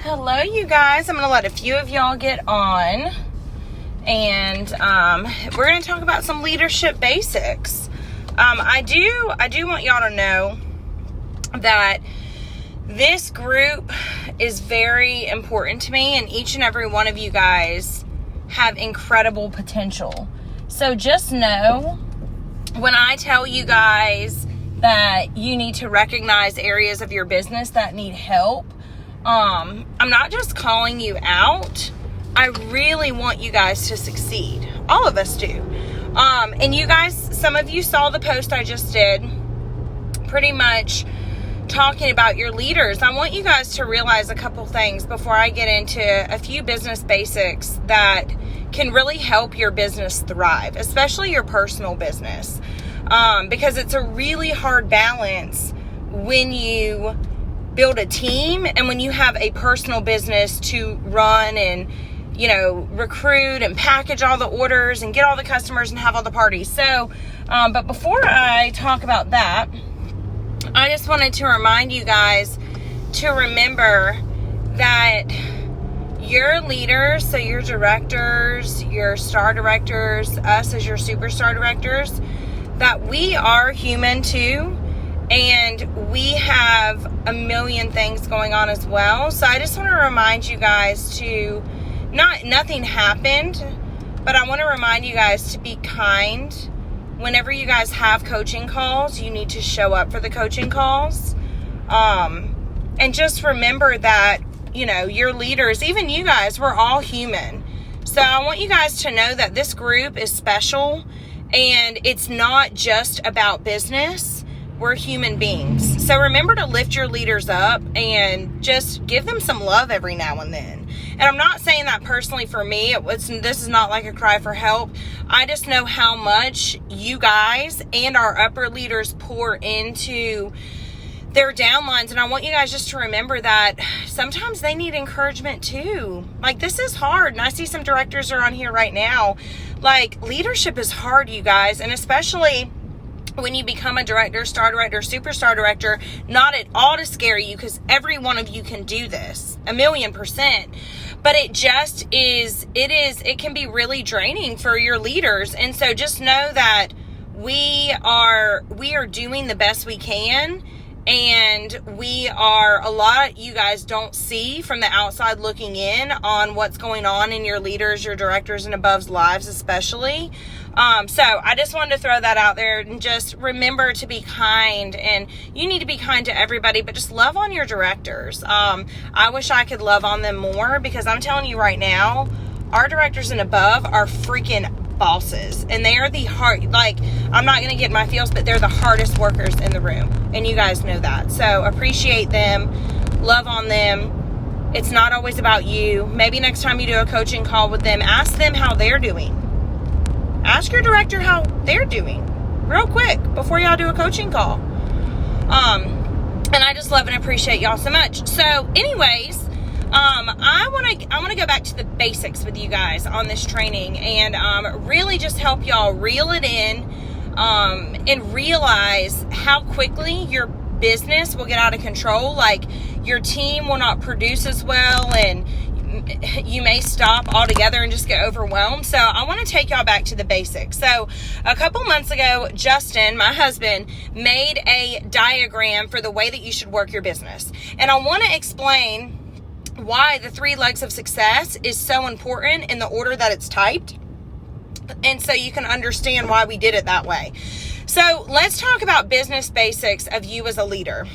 Hello, you guys. I'm going to let a few of y'all get on, and we're going to talk about some leadership basics. I do want y'all to know that this group is very important to me, and each and every one of you guys have incredible potential. So just know, when I tell you guys that you need to recognize areas of your business that need help, I'm not just calling you out. I really want you guys to succeed. All of us do. And you guys, some of you saw the post I just did, pretty much talking about your leaders. I want you guys to realize a couple things before I get into a few business basics that can really help your business thrive, especially your personal business. Because it's a really hard balance when you build a team and when you have a personal business to run and, recruit and package all the orders and get all the customers and have all the parties. So, but before I talk about that, I just wanted to remind you guys to remember that your leaders, so your directors, your star directors, us as your superstar directors, that we are human too. And we have a million things going on as well. So I just want to remind you guys to, nothing happened, but I want to remind you guys to be kind. Whenever you guys have coaching calls, you need to show up for the coaching calls. And just remember that, your leaders, even you guys, we're all human. So I want you guys to know that this group is special, and it's not just about business. We're human beings. So remember to lift your leaders up and just give them some love every now and then. And I'm not saying that personally for me. This is not like a cry for help. I just know how much you guys and our upper leaders pour into their downlines. And I want you guys just to remember that sometimes they need encouragement too. Like, this is hard. And I see some directors are on here right now. Like, leadership is hard, you guys. And especially when you become a director, star director, superstar director, not at all to scare you, because every one of you can do this 1,000,000%. But it just is, it can be really draining for your leaders. And so just know that we are doing the best we can. And a lot you guys don't see from the outside looking in on what's going on in your leaders, your directors, and above's lives especially. So I just wanted to throw that out there, and just remember to be kind. And you need to be kind to everybody, but just love on your directors. I wish I could love on them more, because I'm telling you right now, our directors and above are freaking bosses, and they are the I'm not going to get my feels, but they're the hardest workers in the room, and you guys know that. So appreciate them, love on them. It's not always about you. Maybe next time you do a coaching call with them, ask them how they're doing. Ask your director how they're doing real quick before y'all do a coaching call. And I just love and appreciate y'all so much. So anyways, I want to go back to the basics with you guys on this training, and really just help y'all reel it in, and realize how quickly your business will get out of control. Like, your team will not produce as well, and you may stop altogether and just get overwhelmed. So I want to take y'all back to the basics. So a couple months ago, Justin, my husband, made a diagram for the way that you should work your business. And I want to explain why the 3 legs of success is so important in the order that it's typed, and so you can understand why we did it that way. So let's talk about business basics of you as a leader.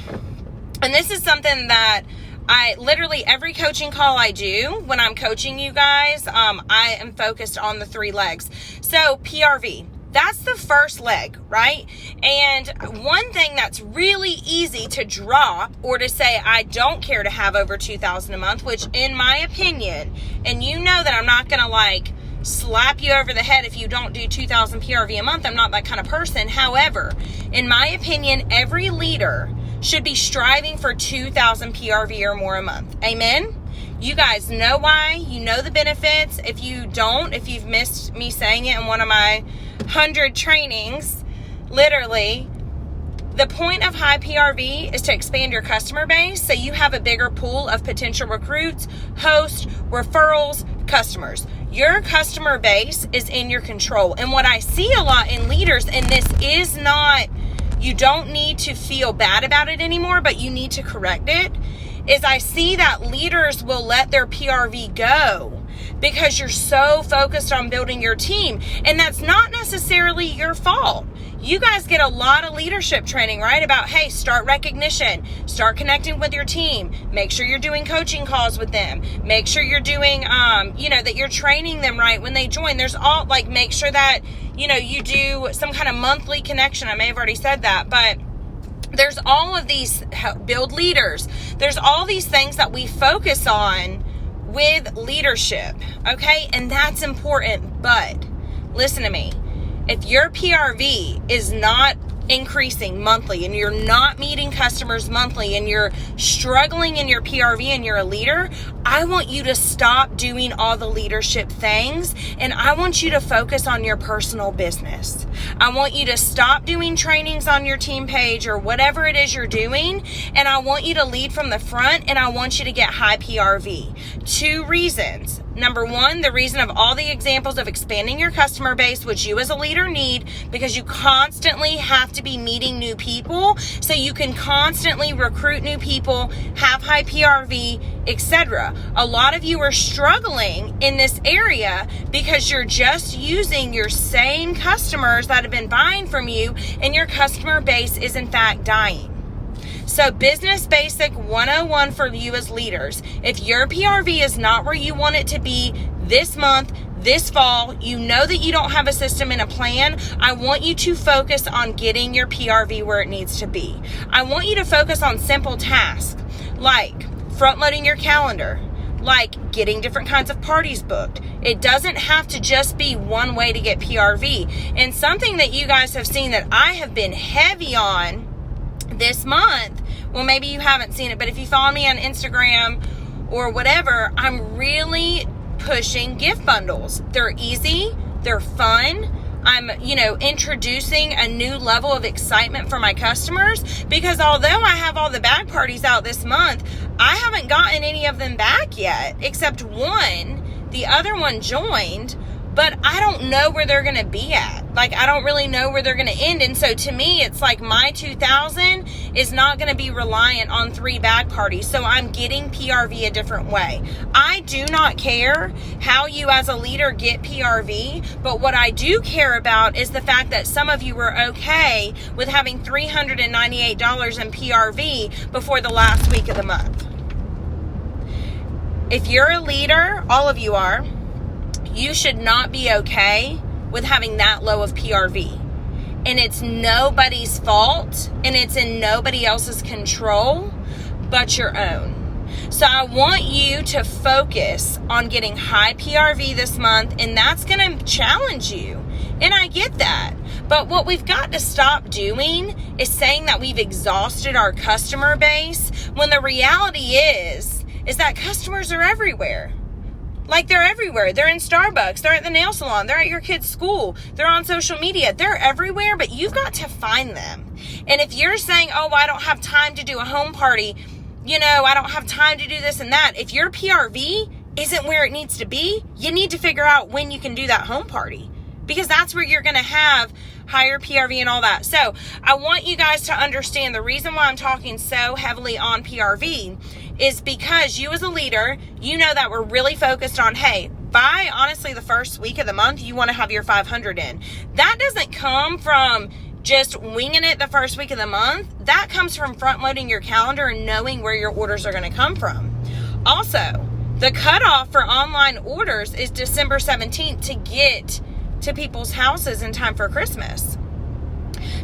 And this is something that I literally, every coaching call I do when I'm coaching you guys, I am focused on the 3 legs. So PRV, that's the first leg, right? And one thing that's really easy to drop, or to say, I don't care to have over $2,000 a month, which in my opinion, and you know that I'm not going to slap you over the head if you don't do 2,000 PRV a month. I'm not that kind of person. However, in my opinion, every leader should be striving for 2,000 PRV or more a month. Amen? You guys know why. You know the benefits. If you don't, if you've missed me saying it in one of my 100 trainings, literally, The point of high PRV is to expand your customer base so you have a bigger pool of potential recruits, hosts, referrals, customers. Your customer base is in your control. And what I see a lot in leaders, and this is not, you don't need to feel bad about it anymore, but you need to correct it, is I see that leaders will let their PRV go because you're so focused on building your team. And that's not necessarily your fault. You guys get a lot of leadership training, right? About, hey, start recognition, start connecting with your team, make sure you're doing coaching calls with them, make sure you're doing, that you're training them right when they join. There's all, like, make sure that, you do some kind of monthly connection. I may have already said that, but there's all of these build leaders. There's all these things that we focus on with leadership, okay? And that's important, but listen to me. If your PRV is not increasing monthly and you're not meeting customers monthly and you're struggling in your PRV and you're a leader, I want you to stop doing all the leadership things and I want you to focus on your personal business. I want you to stop doing trainings on your team page or whatever it is you're doing, and I want you to lead from the front and I want you to get high PRV. 2 reasons. Number 1, the reason of all the examples of expanding your customer base, which you as a leader need, because you constantly have to be meeting new people, so you can constantly recruit new people, have high PRV, etc. A lot of you are struggling in this area because you're just using your same customers that have been buying from you, and your customer base is in fact dying. So Business Basic 101 for you as leaders. If your PRV is not where you want it to be this month, this fall, you know that you don't have a system and a plan, I want you to focus on getting your PRV where it needs to be. I want you to focus on simple tasks like front loading your calendar, like getting different kinds of parties booked. It doesn't have to just be one way to get PRV. And something that you guys have seen that I have been heavy on this month, well, maybe you haven't seen it, but if you follow me on Instagram or whatever, I'm really pushing gift bundles. They're easy, they're fun. I'm, introducing a new level of excitement for my customers, because although I have all the bag parties out this month, I haven't gotten any of them back yet, except one. The other one joined, but I don't know where they're going to be at. Like, I don't really know where they're going to end. And so to me, it's like my 2,000 is not going to be reliant on 3 bag parties. So I'm getting PRV a different way. I do not care how you as a leader get PRV, but what I do care about is the fact that some of you were okay with having $398 in PRV before the last week of the month. If you're a leader, all of you are, you should not be okay with having that low of PRV. And it's nobody's fault, and it's in nobody else's control but your own. So I want you to focus on getting high PRV this month, and that's going to challenge you. And I get that. But what we've got to stop doing is saying that we've exhausted our customer base, when the reality is that customers are everywhere. Like, they're everywhere. They're in Starbucks. They're at the nail salon. They're at your kid's school. They're on social media. They're everywhere, but you've got to find them. And if you're saying, oh, I don't have time to do a home party, I don't have time to do this and that. If your PRV isn't where it needs to be, you need to figure out when you can do that home party, because that's where you're going to have higher PRV and all that. So I want you guys to understand the reason why I'm talking so heavily on PRV is because you as a leader, you know that we're really focused on, hey, by honestly the first week of the month, you want to have your 500 in. That doesn't come from just winging it the first week of the month. That comes from front loading your calendar and knowing where your orders are going to come from. Also, the cutoff for online orders is December 17th to get to people's houses in time for Christmas.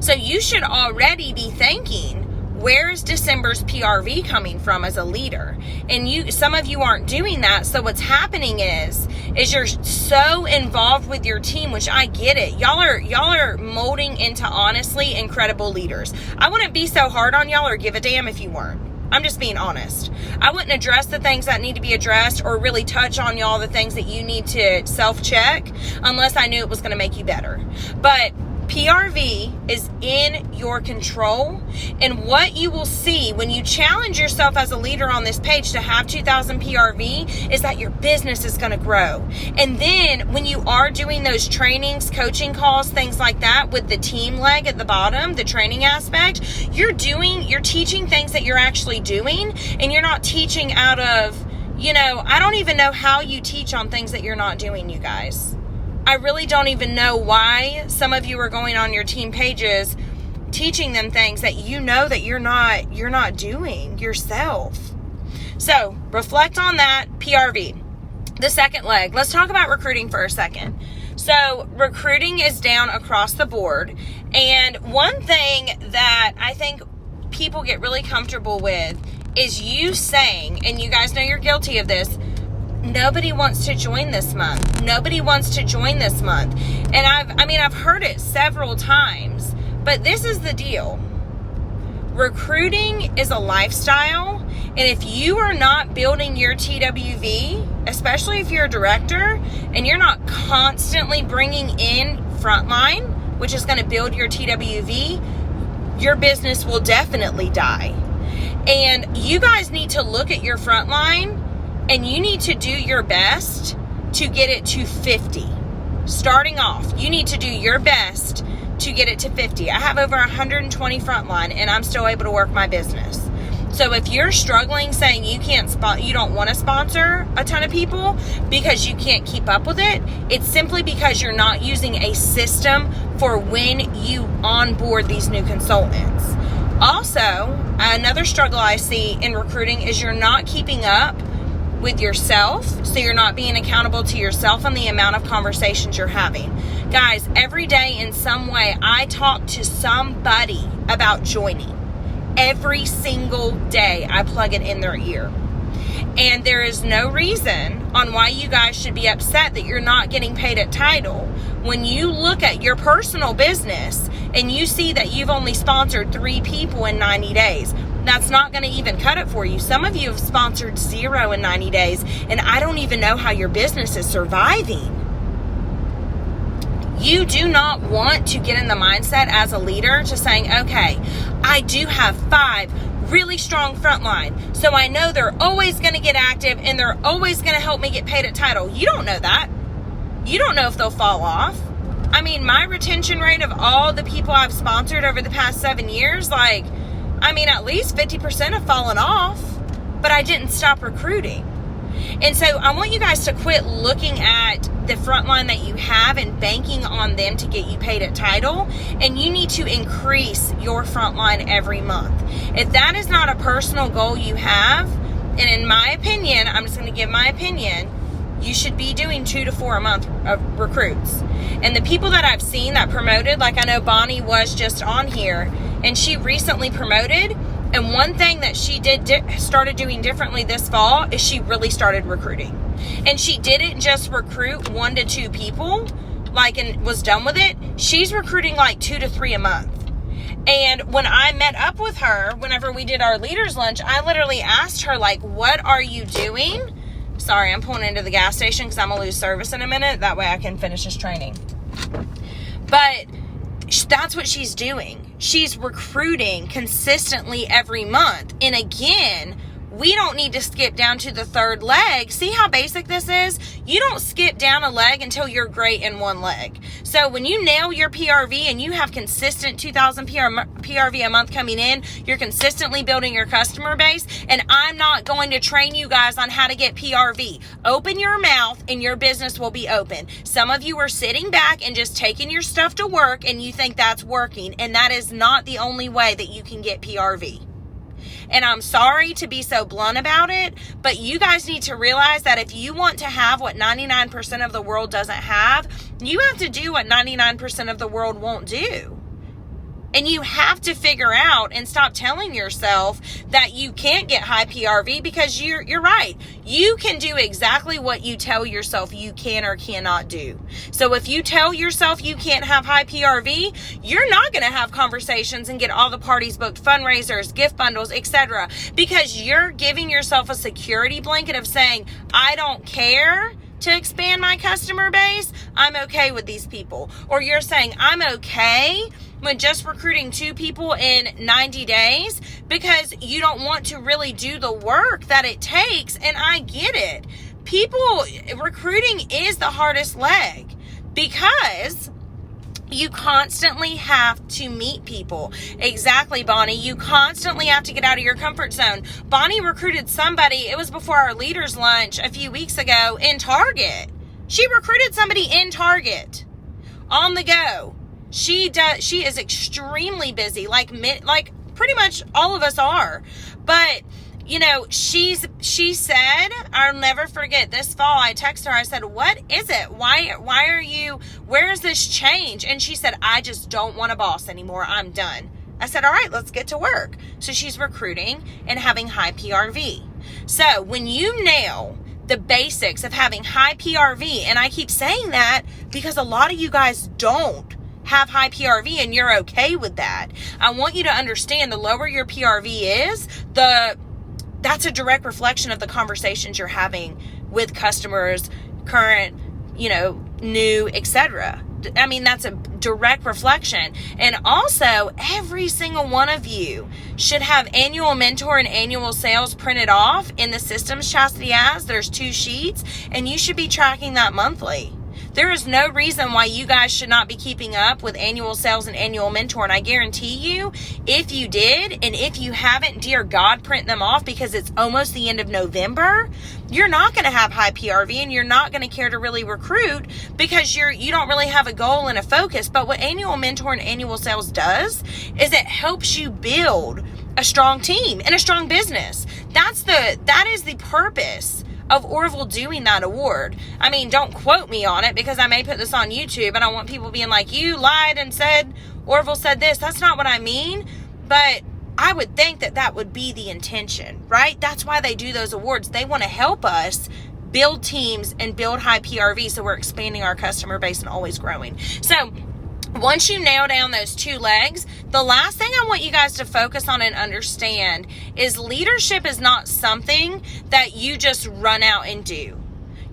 So you should already be thinking, where is December's PRV coming from as a leader? And some of you aren't doing that. So what's happening is you're so involved with your team, which I get it. Y'all are molding into honestly incredible leaders. I wouldn't be so hard on y'all or give a damn if you weren't. I'm just being honest. I wouldn't address the things that need to be addressed or really touch on y'all the things that you need to self-check unless I knew it was going to make you better. But PRV is in your control, and what you will see when you challenge yourself as a leader on this page to have 2,000 PRV is that your business is going to grow. And then when you are doing those trainings, coaching calls, things like that with the team leg at the bottom, the training aspect, you're teaching things that you're actually doing, and you're not teaching out of, I don't even know how you teach on things that you're not doing, you guys. I really don't even know why some of you are going on your team pages teaching them things that that you're not doing yourself. So reflect on that. PRV. The second leg. Let's talk about recruiting for a second. So recruiting is down across the board. And one thing that I think people get really comfortable with is you saying, and you guys know you're guilty of this, nobody wants to join this month. Nobody wants to join this month. And I've heard it several times, but this is the deal. Recruiting is a lifestyle, and if you are not building your TWV, especially if you're a director, and you're not constantly bringing in frontline, which is going to build your TWV, your business will definitely die. And you guys need to look at your frontline, and you need to do your best to get it to 50. Starting off, you need to do your best to get it to 50. I have over 120 frontline, and I'm still able to work my business. So if you're struggling saying you don't want to sponsor a ton of people because you can't keep up with it, it's simply because you're not using a system for when you onboard these new consultants. Also, another struggle I see in recruiting is you're not keeping up with yourself, so you're not being accountable to yourself on the amount of conversations you're having. Guys, every day in some way, I talk to somebody about joining. Every single day, I plug it in their ear. And there is no reason on why you guys should be upset that you're not getting paid at title. When you look at your personal business and you see that you've only sponsored 3 people in 90 days, that's not going to even cut it for you. Some of you have sponsored 0 in 90 days, and I don't even know how your business is surviving. You do not want to get in the mindset as a leader to saying, okay, I do have 5 really strong frontline, so I know they're always going to get active and they're always going to help me get paid at title. You don't know that. You don't know if they'll fall off. My retention rate of all the people I've sponsored over the past 7 years, at least 50% have fallen off, but I didn't stop recruiting. And so I want you guys to quit looking at the front line that you have and banking on them to get you paid at title. And you need to increase your front line every month. If that is not a personal goal you have, and in my opinion, I'm just going to give my opinion, you should be doing 2 to 4 a month of recruits. And the people that I've seen that promoted, like I know Bonnie was just on here, and she recently promoted. And one thing that she started doing differently this fall is she really started recruiting. And she didn't just recruit 1 to 2 people, and was done with it. She's recruiting 2 to 3 a month. And when I met up with her, whenever we did our leaders lunch, I literally asked her, what are you doing? Sorry, I'm pulling into the gas station because I'm going to lose service in a minute. That way I can finish this training. But that's what she's doing. She's recruiting consistently every month. And again, we don't need to skip down to the 3rd leg. See how basic this is? You don't skip down a leg until you're great in 1 leg. So when you nail your PRV and you have consistent 2,000 PRV a month coming in, you're consistently building your customer base. And I'm not going to train you guys on how to get PRV. Open your mouth and your business will be open. Some of you are sitting back and just taking your stuff to work and you think that's working. And that is not the only way that you can get PRV. And I'm sorry to be so blunt about it, but you guys need to realize that if you want to have what 99% of the world doesn't have, you have to do what 99% of the world won't do. And you have to figure out and stop telling yourself that you can't get high PRV, because you're right. You can do exactly what you tell yourself you can or cannot do. So if you tell yourself you can't have high PRV, you're not going to have conversations and get all the parties booked, fundraisers, gift bundles, etc. Because you're giving yourself a security blanket of saying, I don't care to expand my customer base, I'm okay with these people. Or you're saying I'm okay with just recruiting 2 people in 90 days because you don't want to really do the work that it takes, and I get it. Recruiting is the hardest leg because you constantly have to meet people. Exactly, Bonnie. You constantly have to get out of your comfort zone. Bonnie recruited somebody, it was before our leaders lunch a few weeks ago, in Target. She recruited somebody in Target on the go. She is extremely busy, like pretty much all of us are. But you know, she said, I'll never forget, this fall, I texted her, I said, what is it? Where is this change? And she said, I just don't want a boss anymore. I'm done. I said, all right, let's get to work. So she's recruiting and having high PRV. So when you nail the basics of having high PRV, and I keep saying that because a lot of you guys don't have high PRV and you're okay with that. I want you to understand the lower your PRV is, that's a direct reflection of the conversations you're having with customers, current, new, etc. I mean, that's a direct reflection. And also, every single one of you should have annual mentor and annual sales printed off in the systems Chastity has. There's 2 sheets, and you should be tracking that monthly. There is no reason why you guys should not be keeping up with annual sales and annual mentor. And I guarantee you, if you did, and if you haven't, dear God, print them off because it's almost the end of November, you're not going to have high PRV and you're not going to care to really recruit because you don't really have a goal and a focus. But what annual mentor and annual sales does is it helps you build a strong team and a strong business. That is the purpose of Orville doing that award. I mean, don't quote me on it because I may put this on YouTube and I want people being like, you lied and said Orville said this. That's not what I mean, but I would think that would be the intention, right? That's why they do those awards. They want to help us build teams and build high PRV so we're expanding our customer base and always growing. So once you nail down those 2 legs, the last thing I want you guys to focus on and understand is leadership is not something that you just run out and do.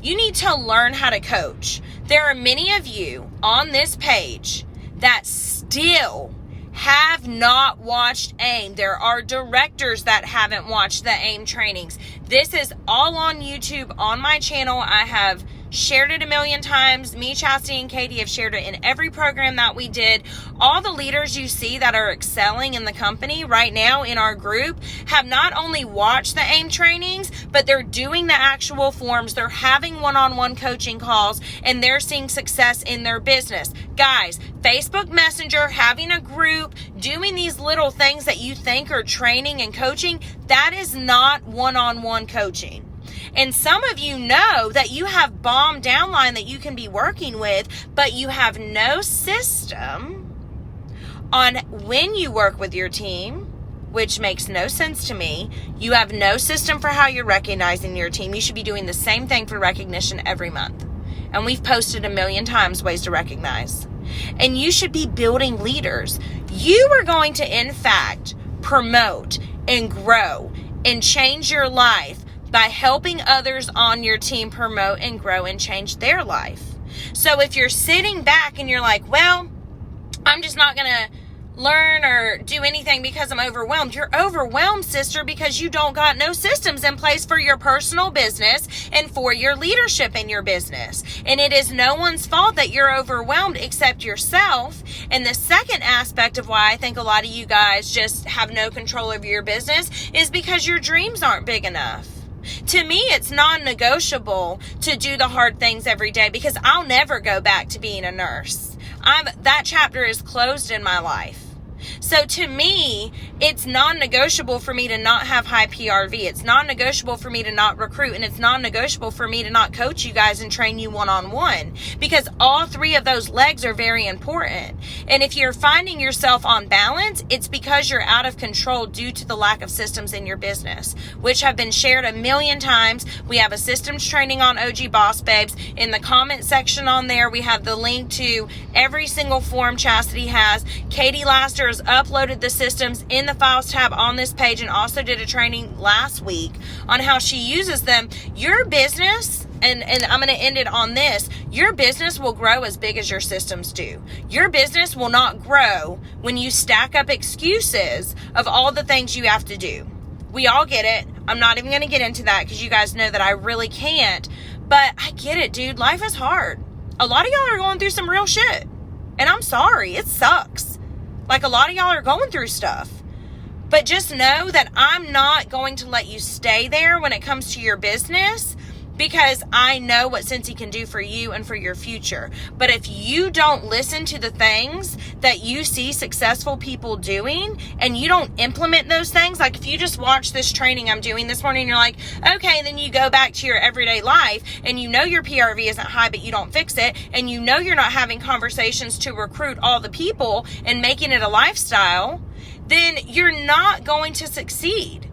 You need to learn how to coach. There are many of you on this page that still have not watched AIM. There are directors that haven't watched the AIM trainings. This is all on YouTube on my channel. I have shared it a million times. Me, Chastity, and Katie have shared it in every program that we did. All the leaders you see that are excelling in the company right now in our group have not only watched the AIM trainings, but they're doing the actual forms. They're having one-on-one coaching calls, and they're seeing success in their business. Guys, Facebook Messenger, having a group, doing these little things that you think are training and coaching, that is not one-on-one coaching. And some of you know that you have bomb downline that you can be working with, but you have no system on when you work with your team, which makes no sense to me. You have no system for how you're recognizing your team. You should be doing the same thing for recognition every month. And we've posted a million times ways to recognize. And you should be building leaders. You are going to, in fact, promote and grow and change your life by helping others on your team promote and grow and change their life. So if you're sitting back and you're like, well, I'm just not going to learn or do anything because I'm overwhelmed. You're overwhelmed, sister, because you don't got no systems in place for your personal business and for your leadership in your business. And it is no one's fault that you're overwhelmed except yourself. And the second aspect of why I think a lot of you guys just have no control over your business is because your dreams aren't big enough. To me, it's non-negotiable to do the hard things every day because I'll never go back to being a nurse. That chapter is closed in my life. So to me, it's non-negotiable for me to not have high PRV. It's non-negotiable for me to not recruit, and it's non-negotiable for me to not coach you guys and train you one-on-one, because all three of those legs are very important. And if you're finding yourself on balance, it's because you're out of control due to the lack of systems in your business, which have been shared a million times. We have a systems training on OG Boss Babes. In the comment section on there, we have the link to every single form Chastity has. Katie Laster has uploaded the systems in the files tab on this page and also did a training last week on how she uses them. Your business and I'm going to end it on this. Your business will grow as big as your systems do. Your business will not grow when you stack up excuses of all the things you have to do. We all get it. I'm not even going to get into that because you guys know that I really can't. But I get it, dude. Life is hard. A lot of y'all are going through some real shit. And I'm sorry. It sucks. Like, a lot of y'all are going through stuff. But just know that I'm not going to let you stay there when it comes to your business, because I know what Scentsy can do for you and for your future. But if you don't listen to the things that you see successful people doing and you don't implement those things, like if you just watch this training I'm doing this morning and you're like, okay, then you go back to your everyday life and you know your PRV isn't high, but you don't fix it, and you know you're not having conversations to recruit all the people and making it a lifestyle, then you're not going to succeed.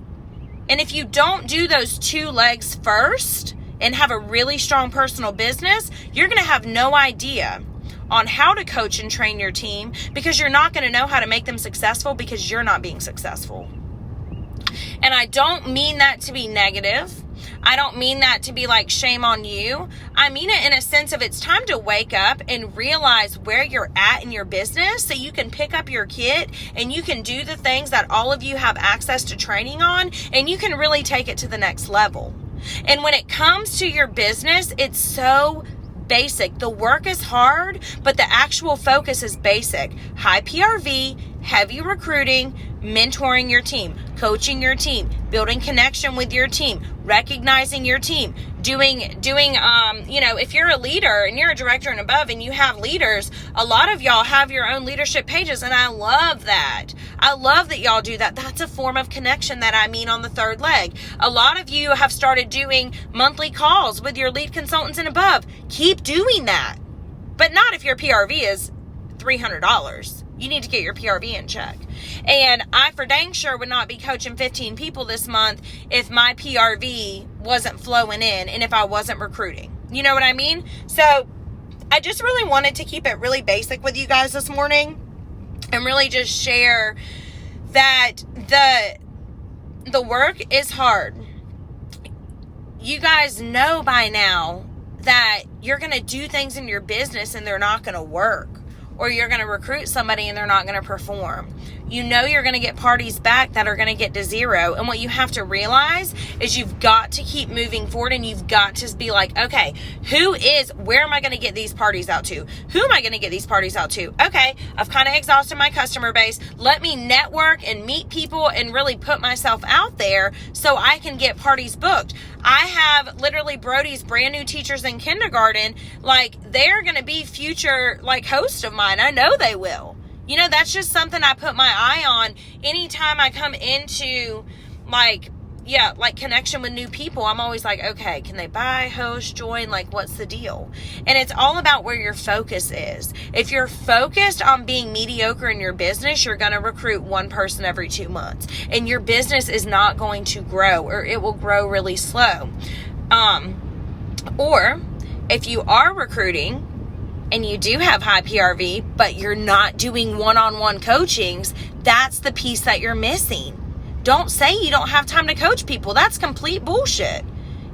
And if you don't do those two legs first and have a really strong personal business, you're going to have no idea on how to coach and train your team, because you're not going to know how to make them successful because you're not being successful. And I don't mean that to be negative. I don't mean that to be like shame on you. I mean it in a sense of it's time to wake up and realize where you're at in your business so you can pick up your kit and you can do the things that all of you have access to training on, and you can really take it to the next level. And when it comes to your business, it's so basic. The work is hard, but the actual focus is basic. High PRV, heavy recruiting, mentoring your team, coaching your team, building connection with your team, recognizing your team, doing, if you're a leader and you're a director and above and you have leaders, a lot of y'all have your own leadership pages, and I love that. I love that y'all do that. That's a form of connection that I mean on the third leg. A lot of you have started doing monthly calls with your lead consultants and above. Keep doing that, but not if your PRV is $300. You need to get your PRV in check. And I for dang sure would not be coaching 15 people this month if my PRV wasn't flowing in and if I wasn't recruiting. You know what I mean? So I just really wanted to keep it really basic with you guys this morning and really just share that the work is hard. You guys know by now that you're going to do things in your business and they're not going to work. Or you're going to recruit somebody and they're not going to perform. You know you're going to get parties back that are going to get to zero. And what you have to realize is you've got to keep moving forward, and you've got to be like, okay, where am I going to get these parties out to? Who am I going to get these parties out to? Okay, I've kind of exhausted my customer base. Let me network and meet people and really put myself out there so I can get parties booked. I have literally Brody's brand new teachers in kindergarten. Like, they're going to be future hosts of mine. I know they will. You know, that's just something I put my eye on anytime I come into connection with new people. I'm always like, okay, can they buy, host, join? Like, what's the deal? And it's all about where your focus is. If you're focused on being mediocre in your business, you're going to recruit one person every 2 months, and your business is not going to grow, or it will grow really slow. Or if you are recruiting and you do have high PRV, but you're not doing one-on-one coachings, that's the piece that you're missing. Don't say you don't have time to coach people. That's complete bullshit.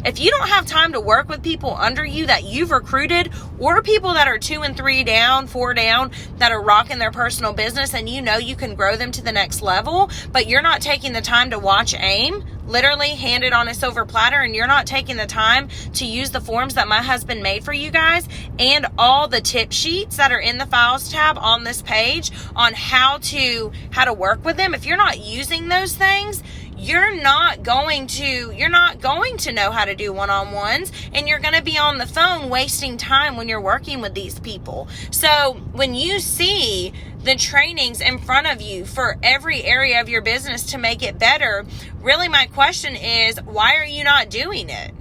If you don't have time to work with people under you that you've recruited, or people that are 2 and 3 down, 4 down, that are rocking their personal business, and you know you can grow them to the next level, but you're not taking the time to watch AIM, literally handed on a silver platter, and you're not taking the time to use the forms that my husband made for you guys and all the tip sheets that are in the files tab on this page on how to work with them. If you're not using those things, you're not going to know how to do one-on-ones, and you're going to be on the phone wasting time when you're working with these people. So when you see the trainings in front of you for every area of your business to make it better, really my question is, why are you not doing it?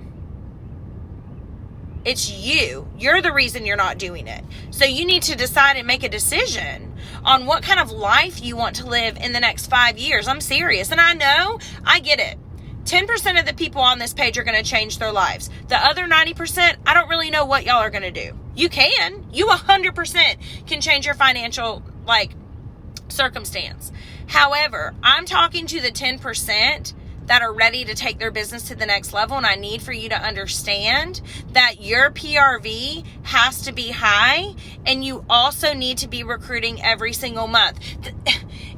It's you. You're the reason you're not doing it. So you need to decide and make a decision on what kind of life you want to live in the next 5 years. I'm serious. And I get it. 10% of the people on this page are going to change their lives. The other 90%, I don't really know what y'all are going to do. You 100% can change your financial, circumstance. However, I'm talking to the 10% that are ready to take their business to the next level. And I need for you to understand that your PRV has to be high, and you also need to be recruiting every single month.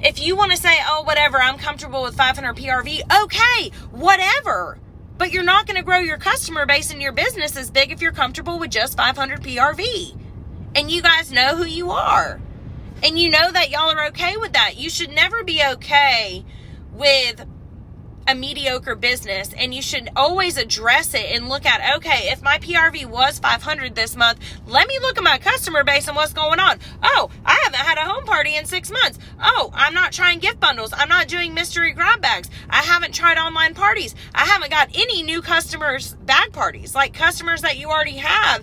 If you want to say, oh, whatever, I'm comfortable with 500 PRV, okay, whatever. But you're not going to grow your customer base and your business as big if you're comfortable with just 500 PRV. And you guys know who you are. And you know that y'all are okay with that. You should never be okay with a mediocre business, and you should always address it and look at, okay, if my PRV was 500 this month, let me look at my customer base and what's going on. Oh, I haven't had a home party in 6 months. Oh, I'm not trying gift bundles. I'm not doing mystery grab bags. I haven't tried online parties. I haven't got any new customers bag parties, like customers that you already have.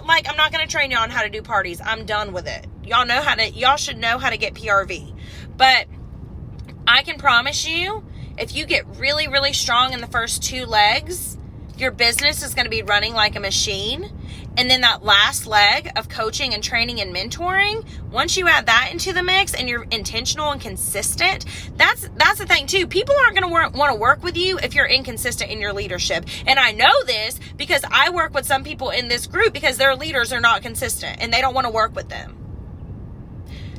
Like, I'm not going to train you on how to do parties. I'm done with it. Y'all should know how to get PRV. But I can promise you, if you get really, really strong in the first 2 legs, your business is going to be running like a machine. And then that last leg of coaching and training and mentoring, once you add that into the mix and you're intentional and consistent, that's the thing too. People aren't going to want to work with you if you're inconsistent in your leadership. And I know this because I work with some people in this group because their leaders are not consistent and they don't want to work with them.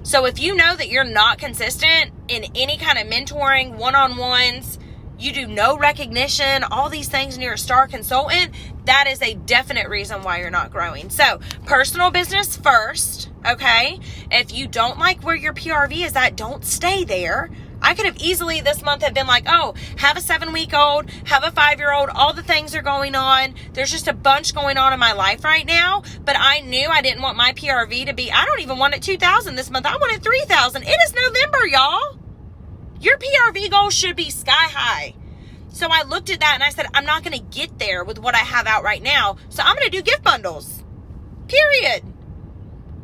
So if you know that you're not consistent in any kind of mentoring, one-on-ones, you do no recognition, all these things, and you're a star consultant, that is a definite reason why you're not growing. So personal business first, okay? If you don't like where your PRV is at, don't stay there. I could have easily this month have been like, oh, have a 7-week-old, have a 5-year-old, all the things are going on. There's just a bunch going on in my life right now, but I knew I didn't want my PRV to be, I don't even want it 2,000 this month. I wanted 3,000. It is November, y'all. Your PRV goal should be sky high. So I looked at that and I said, I'm not going to get there with what I have out right now. So I'm going to do gift bundles. Period.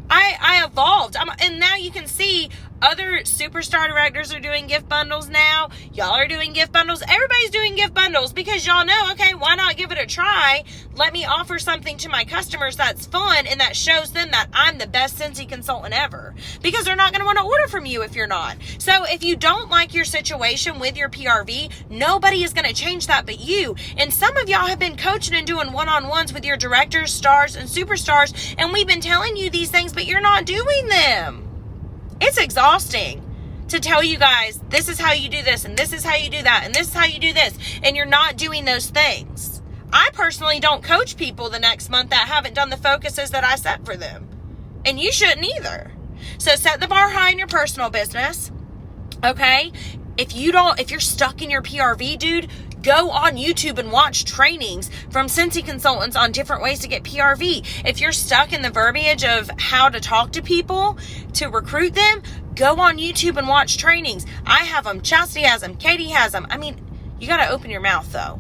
I evolved. And now you can see other superstar directors are doing gift bundles now. Y'all are doing gift bundles. Everybody's doing gift bundles because y'all know, okay, why not give it a try? Let me offer something to my customers that's fun and that shows them that I'm the best Scentsy consultant ever, because they're not going to want to order from you if you're not. So if you don't like your situation with your PRV, nobody is going to change that but you. And some of y'all have been coaching and doing one-on-ones with your directors, stars, and superstars, and we've been telling you these things, but you're not doing them. It's exhausting to tell you guys, this is how you do this, and this is how you do that, and this is how you do this, and you're not doing those things. I personally don't coach people the next month that haven't done the focuses that I set for them. And you shouldn't either. So set the bar high in your personal business, okay? If you're stuck in your PRV, dude, go on YouTube and watch trainings from Scentsy consultants on different ways to get PRV. If you're stuck in the verbiage of how to talk to people to recruit them, go on YouTube and watch trainings. I have them. Chastity has them. Katie has them. I mean, you got to open your mouth though.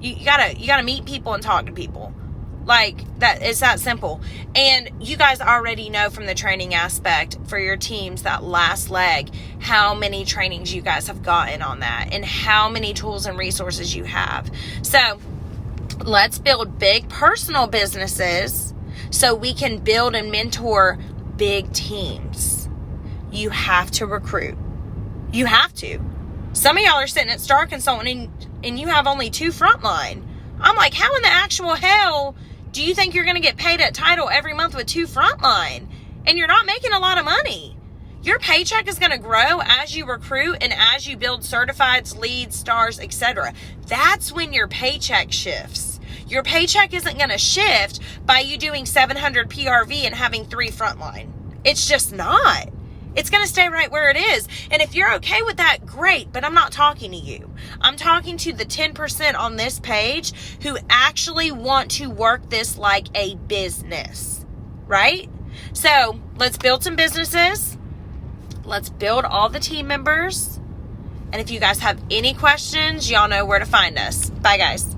You gotta meet people and talk to people. Like that, it's that simple. And you guys already know from the training aspect for your teams, that last leg, how many trainings you guys have gotten on that and how many tools and resources you have. So let's build big personal businesses so we can build and mentor big teams. You have to recruit. You have to. Some of y'all are sitting at Star Consulting and you have only 2 frontline. I'm like, how in the actual hell do you think you're going to get paid at title every month with 2 frontline? And you're not making a lot of money. Your paycheck is going to grow as you recruit and as you build certifieds, leads, stars, etc. That's when your paycheck shifts. Your paycheck isn't going to shift by you doing 700 PRV and having 3 frontline. It's just not. It's going to stay right where it is. And if you're okay with that, great. But I'm not talking to you. I'm talking to the 10% on this page who actually want to work this like a business, right? So let's build some businesses. Let's build all the team members. And if you guys have any questions, y'all know where to find us. Bye, guys.